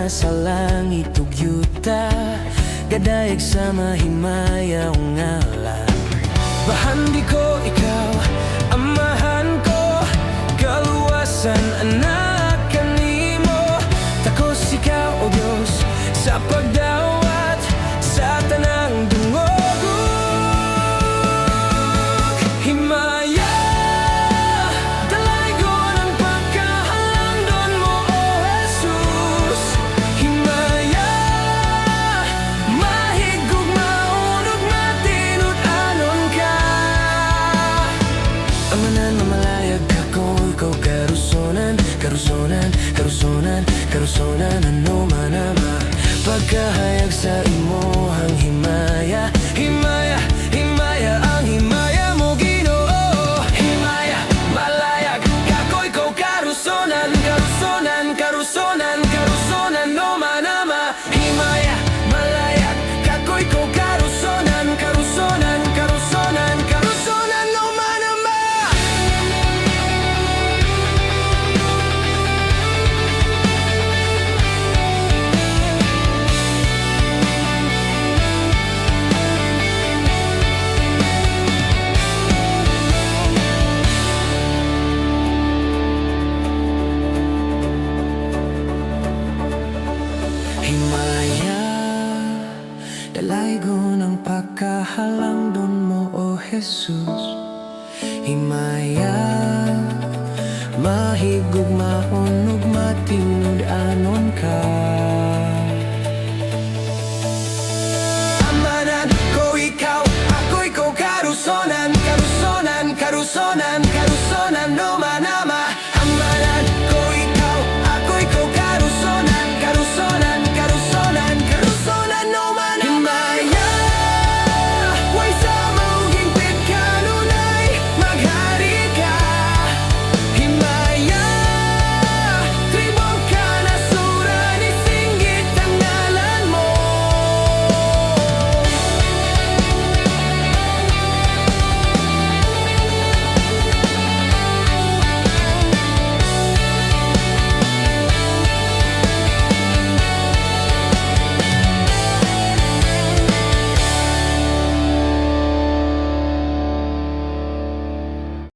na sa langit ug yuta, gadayag sa mahimaya ug ngalan. Bahandi ko ikaw, amahan ko, kaluwasan anak kanimo. Takos ikaw o Diyos sa pagdawat sa tanang dungog. Himaya, dalaygon ang pagkahalangdon mo, O Jesus. Himaya, mahigug maunog matinud-anon ka. Amanan mamalayag ako, ikaw karusonan, karusonan, karusonan, karusonan, ano man ama. Pagkahayag sa imohang himaya, himaya, himaya, ang himaya mo Ginoo. Himaya, malayag kakoy ko karusonan, karusonan, karusonan, karusonan, no man ama. Himaya, malayag kakoy ko karusonan, karusonan, karusonan, karusonan, no man ama. Himaya, dalaygon ang pagkahalangdon mo, O Jesus. Himaya, mahigug maunog matinud-anon ka. Amanan ko ikaw, ako'y ko karusonan, karusonan, karusonan,